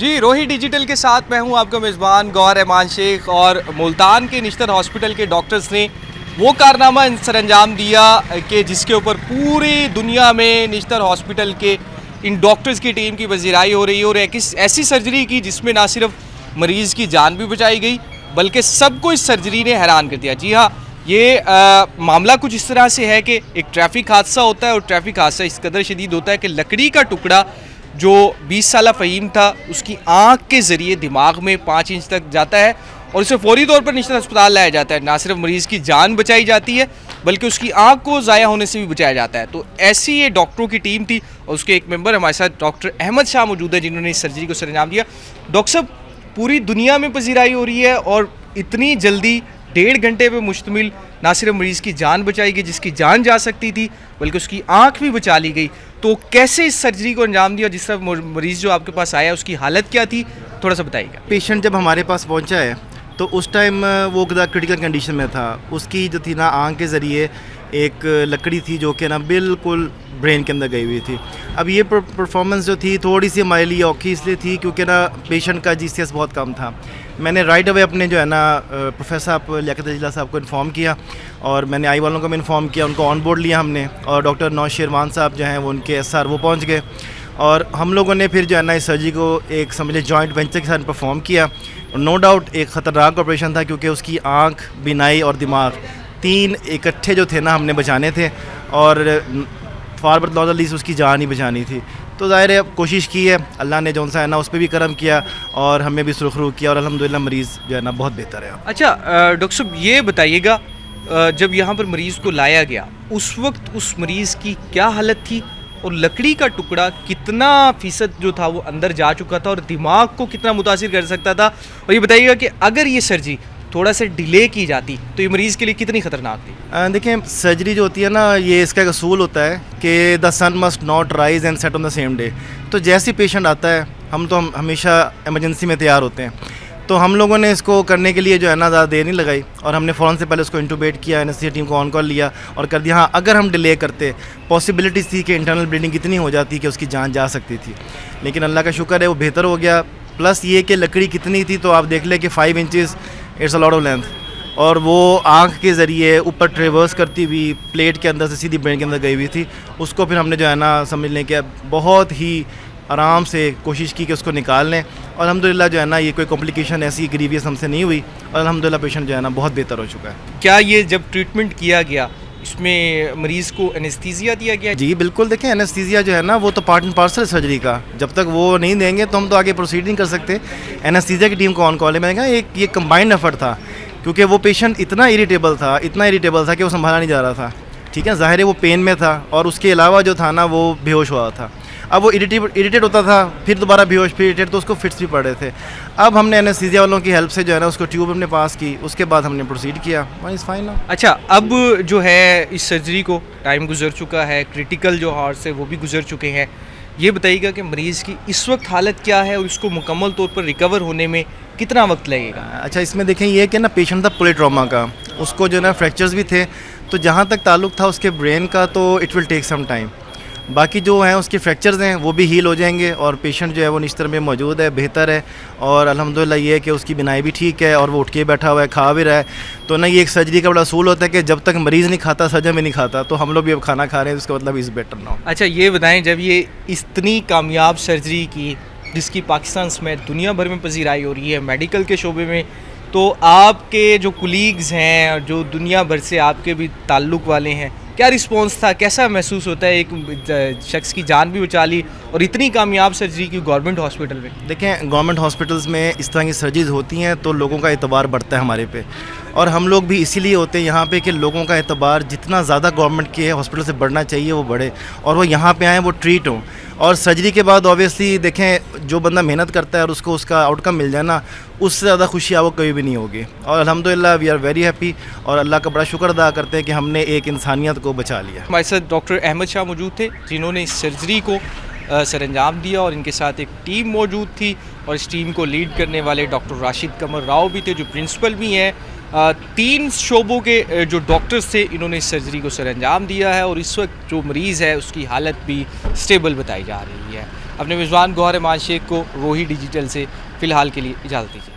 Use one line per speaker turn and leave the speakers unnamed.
जी रोही डिजिटल के साथ मैं हूं आपका मेज़बान गौहर रहमान शेख। और मुल्तान के निश्तर हॉस्पिटल के डॉक्टर्स ने वो कारनामा सर अंजाम दिया कि जिसके ऊपर पूरी दुनिया में निश्तर हॉस्पिटल के इन डॉक्टर्स की टीम की वजीराई हो रही है और एक ऐसी सर्जरी की जिसमें ना सिर्फ मरीज़ की जान भी बचाई गई बल्कि सबको इस सर्जरी ने हैरान कर दिया। जी हाँ, ये मामला कुछ इस तरह से है कि एक ट्रैफिक हादसा होता है और ट्रैफिक हादसा इस कदर शदीद होता है कि लकड़ी का टुकड़ा जो 20 साला फ़हीम था उसकी आँख के ज़रिए दिमाग में 5 इंच तक जाता है और उसे फौरी तौर पर निश्चित अस्पताल लाया जाता है। ना सिर्फ मरीज़ की जान बचाई जाती है बल्कि उसकी आँख को ज़ाया होने से भी बचाया जाता है। तो ऐसी ये डॉक्टरों की टीम थी और उसके एक मेंबर हमारे साथ डॉक्टर अहमद शाह मौजूद है जिन्होंने इस सर्जरी को सरअंजाम दिया। डॉक्टर साहब, पूरी दुनिया में पजीराई हो रही है और इतनी जल्दी 1.5 घंटे पे मुश्तमिल ना सिर्फ मरीज़ की जान बचाई गई जिसकी जान जा सकती थी बल्कि उसकी आंख भी बचा ली गई। तो कैसे इस सर्जरी को अंजाम दिया? जिस तरह मरीज़ जो आपके पास आया उसकी हालत क्या थी, थोड़ा सा बताइएगा।
पेशेंट जब हमारे पास पहुंचा है तो उस टाइम वो क्रिटिकल कंडीशन में था। उसकी जो थी ना आंख के ज़रिए एक लकड़ी थी जो कि ना बिल्कुल ब्रेन के अंदर गई हुई थी। अब ये परफॉर्मेंस जो थी थोड़ी सी हमारे लिए औखी इसलिए थी क्योंकि ना पेशेंट का जीसीएस बहुत कम था। मैंने राइट अवे अपने जो है ना प्रोफेसर साहब लियाकत अजीला साहब को इन्फॉर्म किया और मैंने आई वालों को भी इन्फॉर्म किया, उनको ऑन बोर्ड लिया हमने। और डॉक्टर नौश शेरवान साहब जो हैं वो उनके एसआर वो पहुँच गए और हम लोगों ने फिर जो है ना इस सर्जरी को एक समझ जॉइंट वेंचर के साथ परफॉर्म किया। नो डाउट एक ख़तरनाक ऑपरेशन था क्योंकि उसकी आँख, बिनाई और दिमाग 3 इकट्ठे जो थे ना हमने बचाने थे और फारवर्ड लॉज उसकी जान ही बचानी थी। तो ज़ाहिर है कोशिश की है, अल्लाह ने जौन सा है ना उस पर भी करम किया और हमें भी सुरखरू किया और अल्हम्दुलिल्लाह मरीज़ जो है ना बहुत बेहतर है। अच्छा
डॉक्टर साहब, ये बताइएगा जब यहाँ पर मरीज़ को लाया गया उस वक्त उस मरीज़ की क्या हालत थी और लकड़ी का टुकड़ा कितना फ़ीसद जो था वो अंदर जा चुका था और दिमाग को कितना मुतासिर कर सकता था? और ये बताइएगा कि अगर ये सर्जरी थोड़ा सा डिले की जाती तो ये मरीज़ के लिए कितनी ख़तरनाक थी?
देखें, सर्जरी जो होती है ना ये इसका एक असूल होता है कि the sun must not rise and set on the same day. तो जैसे पेशेंट आता है हम हमेशा इमरजेंसी में तैयार होते हैं। तो हम लोगों ने इसको करने के लिए जो है ना ज़्यादा देर नहीं लगाई और हमने फ़ौरन से पहले उसको इंटूबेट किया, एनेस्थीसिया टीम को ऑन कॉल लिया और कर दिया। हाँ, अगर हम डिले करते पॉसिबिलिटीज़ थी कि इंटरनल ब्लीडिंग इतनी हो जाती कि उसकी जान जा सकती थी, लेकिन अल्लाह का शुक्र है वो बेहतर हो गया। प्लस ये कि लकड़ी कितनी थी तो आप देख लें कि 5 inches it's a lot of length और वो आँख के ज़रिए ऊपर ट्रेवर्स करती हुई प्लेट के अंदर से सीधी ब्रेन के अंदर गई हुई थी। उसको फिर हमने जो है ना समझ लें कि बहुत ही आराम से कोशिश की कि उसको निकाल लें और अल्हम्दुलिल्लाह जो है ना ये कोई कॉम्प्लिकेशन ऐसी ग्रीवियस हमसे नहीं हुई और अल्हम्दुलिल्लाह पेशेंट जो है ना बहुत बेहतर हो चुका है।
क्या ये जब ट्रीटमेंट किया गया इसमें मरीज़ को एनेस्थीसिया दिया गया?
जी बिल्कुल, देखें एनेस्थीसिया जो है ना वो तो पार्ट एंड पार्सल सर्जरी का, जब तक वो नहीं देंगे तो हम तो आगे प्रोसीड नहीं कर सकते। एनेस्थीसिया की टीम को ऑन कॉल है। मैंने कहा एक ये कंबाइंड एफर्ट था क्योंकि वो पेशेंट इतना इरिटेबल था कि वो संभाला नहीं जा रहा था। ठीक है, ज़ाहिर है वो पेन में था और उसके अलावा जो था ना वो बेहोश हुआ था। अब वो इरिटेट होता था, फिर दोबारा बेहोश, फिर इरिटेट, तो उसको फिट्स भी पड़ रहे थे। अब हमने एनेस्थीसिया वालों की हेल्प से जो है ना उसको ट्यूब हमने पास की, उसके बाद हमने प्रोसीड किया। Is fine now.
अच्छा, अब जो है इस सर्जरी को टाइम गुजर चुका है, क्रिटिकल जो हार्ट्स है वो भी गुजर चुके हैं। ये बताइएगा कि मरीज़ की इस वक्त हालत क्या है और उसको मुकम्मल तौर पर रिकवर होने में कितना वक्त लगेगा?
अच्छा, इसमें देखें ये कि ना पेशेंट था पॉलीट्रॉमा का, उसको जो है ना फ्रैक्चर्स भी थे, तो जहाँ तक ताल्लुक़ था उसके ब्रेन का तो it will take some time. बाकी जो हैं उसके फ्रैक्चर्स हैं वो भी हील हो जाएंगे और पेशेंट जो है वो निश्तर में मौजूद है, बेहतर है और अल्हम्दुलिल्लाह ये है कि उसकी बिनाई भी ठीक है और वो उठ के बैठा हुआ है, खा भी रहा है। तो ना ये एक सर्जरी का बड़ा असूल होता है कि जब तक मरीज़ नहीं खाता सर्जन भी नहीं खाता, तो हम लोग भी अब खाना खा रहे हैं, इसका मतलब इज़ बेटर नाउ।
अच्छा, ये बताएं, जब ये इतनी कामयाब सर्जरी की जिसकी पाकिस्तान समेत दुनिया भर में पजीराई हो रही है मेडिकल के शोबे में, तो आपके जो कुलीग्स हैं और जो दुनिया भर से आपके भी ताल्लुक़ वाले हैं, क्या रिस्पॉन्स था? कैसा महसूस होता है एक शख्स की जान भी बचा ली और इतनी कामयाब सर्जरी की गवर्नमेंट हॉस्पिटल में?
देखें, गवर्नमेंट हॉस्पिटल्स में इस तरह की सर्जरीज होती हैं तो लोगों का एतबार बढ़ता है हमारे पे और हम लोग भी इसीलिए होते हैं यहाँ पे कि लोगों का एतबार जितना ज़्यादा गवर्नमेंट के हॉस्पिटल से बढ़ना चाहिए वो बढ़े और वो यहाँ पे आएँ, वो ट्रीट हों। और सर्जरी के बाद ऑब्वियसली देखें जो बंदा मेहनत करता है और उसको उसका आउटकम मिल जाए ना, उससे ज़्यादा खुशी आपको कभी भी नहीं होगी। और अल्हम्दुलिल्लाह वी आर वेरी हैप्पी और अल्लाह का बड़ा शुक्र अदा करते हैं कि हमने एक इंसानियत को बचा लिया।
हमारे साथ डॉक्टर अहमद शाह मौजूद थे जिन्होंने इस सर्जरी को सरअंजाम दिया और इनके साथ एक टीम मौजूद थी और इस टीम को लीड करने वाले डॉक्टर राशिद कमर राव भी थे जो प्रिंसिपल भी हैं। 3 शोबों के जो डॉक्टर्स थे इन्होंने इस सर्जरी को सरअंजाम दिया है और इस वक्त जो मरीज़ है उसकी हालत भी स्टेबल बताई जा रही है। अपने मेज़बान गौहर एमान शेख को रोही डिजिटल से फ़िलहाल के लिए इजाज़त दीजिए।